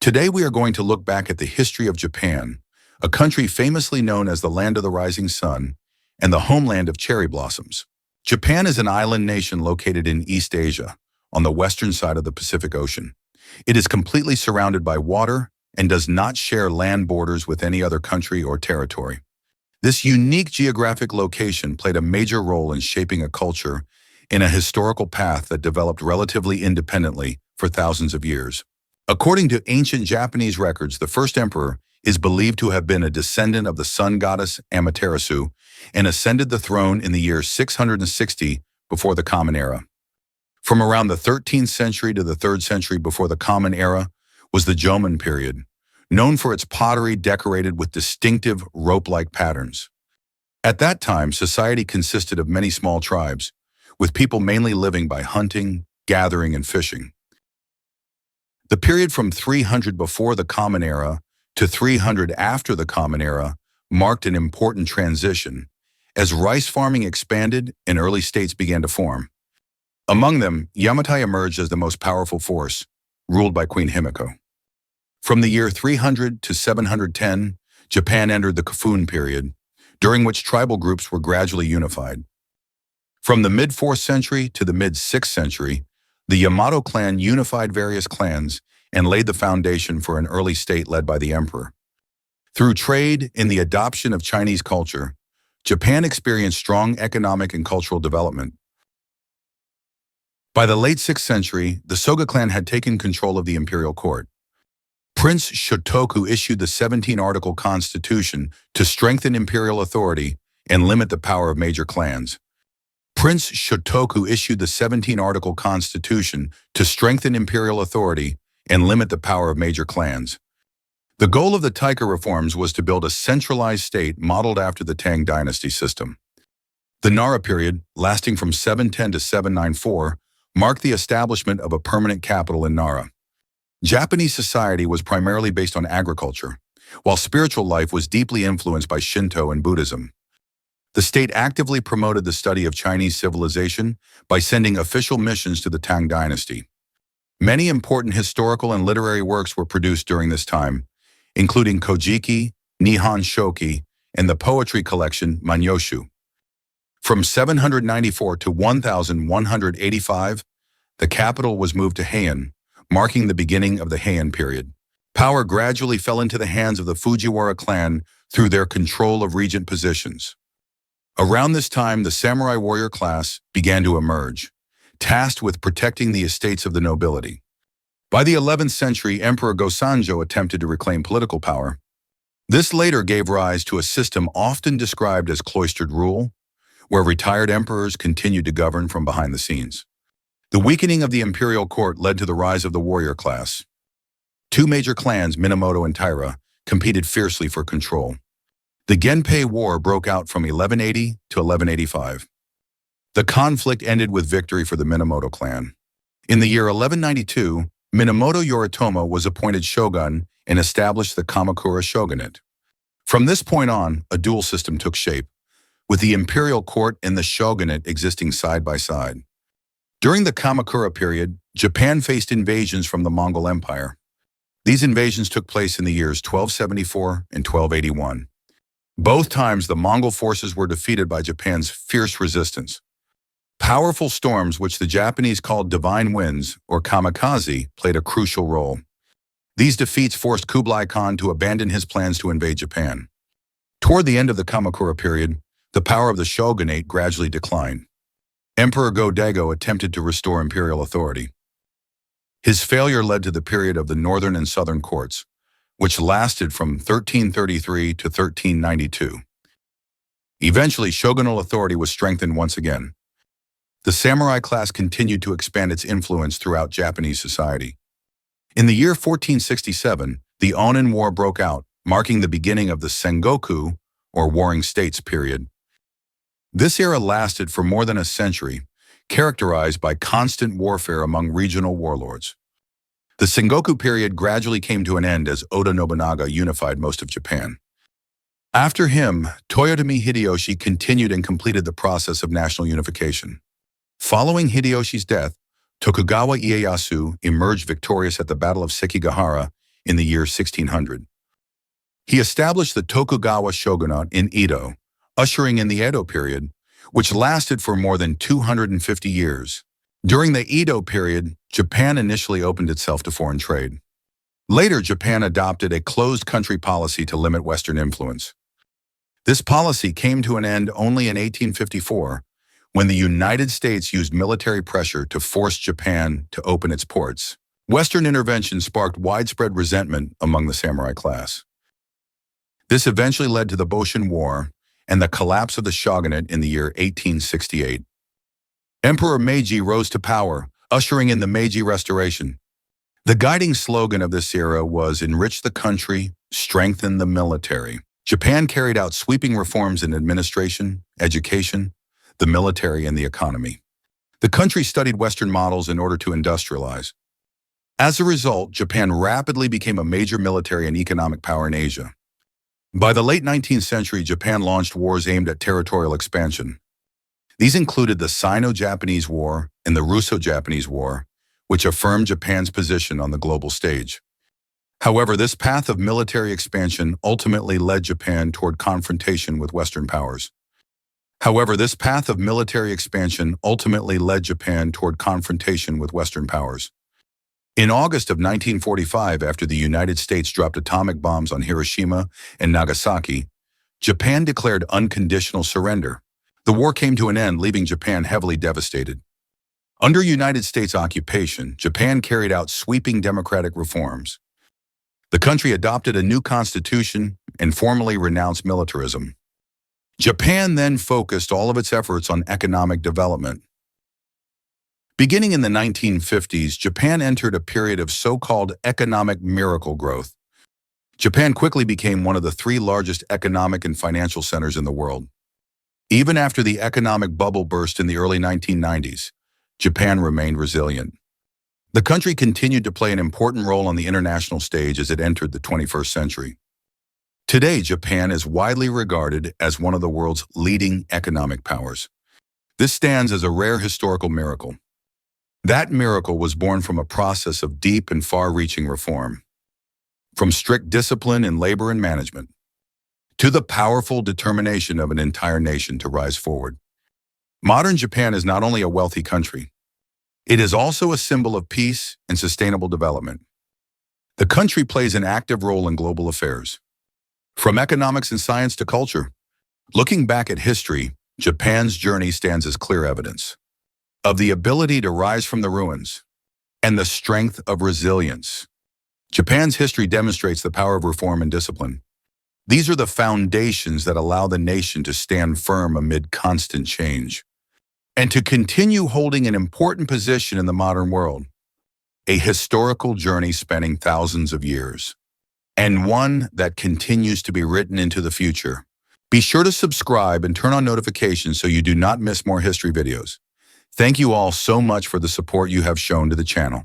Today we are going to look back at the history of Japan, a country famously known as the land of the rising sun and the homeland of cherry blossoms. Japan is an island nation located in East Asia, on the western side of the Pacific Ocean. It is completely surrounded by water and does not share land borders with any other country or territory. This unique geographic location played a major role in shaping a culture in a historical path that developed relatively independently for thousands of years. According to ancient Japanese records, the first emperor is believed to have been a descendant of the sun goddess Amaterasu and ascended the throne in the year 660 before the Common Era. From around the 13th century to the 3rd century before the Common Era was the Jomon period, known for its pottery decorated with distinctive rope-like patterns. At that time, society consisted of many small tribes, with people mainly living by hunting, gathering, and fishing. The period from 300 before the Common Era to 300 after the Common Era marked an important transition as rice farming expanded and early states began to form. Among them, Yamatai emerged as the most powerful force, ruled by Queen Himiko. From the year 300 to 710, Japan entered the Kofun period, during which tribal groups were gradually unified. From the mid-4th century to the mid-6th century, the Yamato clan unified various clans and laid the foundation for an early state led by the emperor. Through trade and the adoption of Chinese culture, Japan experienced strong economic and cultural development. By the late 6th century, the Soga clan had taken control of the imperial court. Prince Shotoku issued the 17-article constitution to strengthen imperial authority and limit the power of major clans. Prince Shotoku issued the 17-article constitution to strengthen imperial authority and limit the power of major clans. The goal of the Taika reforms was to build a centralized state modeled after the Tang dynasty system. The Nara period, lasting from 710 to 794, marked the establishment of a permanent capital in Nara. Japanese society was primarily based on agriculture, while spiritual life was deeply influenced by Shinto and Buddhism. The state actively promoted the study of Chinese civilization by sending official missions to the Tang dynasty. Many important historical and literary works were produced during this time, including Kojiki, Nihon Shoki, and the poetry collection Manyoshu. From 794 to 1185, the capital was moved to Heian, marking the beginning of the Heian period. Power gradually fell into the hands of the Fujiwara clan through their control of regent positions. Around this time, the samurai warrior class began to emerge, tasked with protecting the estates of the nobility. By the 11th century, Emperor Go-Sanjo attempted to reclaim political power. This later gave rise to a system often described as cloistered rule, where retired emperors continued to govern from behind the scenes. The weakening of the imperial court led to the rise of the warrior class. Two major clans, Minamoto and Taira, competed fiercely for control. The Genpei War broke out from 1180 to 1185. The conflict ended with victory for the Minamoto clan. In the year 1192, Minamoto Yoritomo was appointed shogun and established the Kamakura shogunate. From this point on, a dual system took shape, with the imperial court and the shogunate existing side by side. During the Kamakura period, Japan faced invasions from the Mongol Empire. These invasions took place in the years 1274 and 1281. Both times, the Mongol forces were defeated by Japan's fierce resistance. Powerful storms, which the Japanese called divine winds, or kamikaze, played a crucial role. These defeats forced Kublai Khan to abandon his plans to invade Japan. Toward the end of the Kamakura period, the power of the shogunate gradually declined. Emperor Go-Daigo attempted to restore imperial authority. His failure led to the period of the northern and southern courts, which lasted from 1333 to 1392. Eventually, shogunal authority was strengthened once again. The samurai class continued to expand its influence throughout Japanese society. In the year 1467, the Onin War broke out, marking the beginning of the Sengoku, or Warring States period. This era lasted for more than a century, characterized by constant warfare among regional warlords. The Sengoku period gradually came to an end as Oda Nobunaga unified most of Japan. After him, Toyotomi Hideyoshi continued and completed the process of national unification. Following Hideyoshi's death, Tokugawa Ieyasu emerged victorious at the Battle of Sekigahara in the year 1600. He established the Tokugawa shogunate in Edo, ushering in the Edo period, which lasted for more than 250 years. During the Edo period, Japan initially opened itself to foreign trade. Later, Japan adopted a closed country policy to limit Western influence. This policy came to an end only in 1854, when the United States used military pressure to force Japan to open its ports. Western intervention sparked widespread resentment among the samurai class. This eventually led to the Boshin War and the collapse of the shogunate in the year 1868. Emperor Meiji rose to power, ushering in the Meiji Restoration. The guiding slogan of this era was "Enrich the country, strengthen the military." Japan carried out sweeping reforms in administration, education, the military, and the economy. The country studied Western models in order to industrialize. As a result, Japan rapidly became a major military and economic power in Asia. By the late 19th century, Japan launched wars aimed at territorial expansion. These included the Sino-Japanese War and the Russo-Japanese War, which affirmed Japan's position on the global stage. However, this path of military expansion ultimately led Japan toward confrontation with Western powers. In August of 1945, after the United States dropped atomic bombs on Hiroshima and Nagasaki, Japan declared unconditional surrender. The war came to an end, leaving Japan heavily devastated. Under United States occupation, Japan carried out sweeping democratic reforms. The country adopted a new constitution and formally renounced militarism. Japan then focused all of its efforts on economic development. Beginning in the 1950s, Japan entered a period of so-called economic miracle growth. Japan quickly became one of the three largest economic and financial centers in the world. Even after the economic bubble burst in the early 1990s, Japan remained resilient. The country continued to play an important role on the international stage as it entered the 21st century. Today, Japan is widely regarded as one of the world's leading economic powers. This stands as a rare historical miracle. That miracle was born from a process of deep and far-reaching reform. From strict discipline in labor and management, to the powerful determination of an entire nation to rise forward. Modern Japan is not only a wealthy country, it is also a symbol of peace and sustainable development. The country plays an active role in global affairs. From economics and science to culture, looking back at history, Japan's journey stands as clear evidence of the ability to rise from the ruins and the strength of resilience. Japan's history demonstrates the power of reform and discipline. These are the foundations that allow the nation to stand firm amid constant change and to continue holding an important position in the modern world. A historical journey spanning thousands of years, and one that continues to be written into the future. Be sure to subscribe and turn on notifications so you do not miss more history videos. Thank you all so much for the support you have shown to the channel.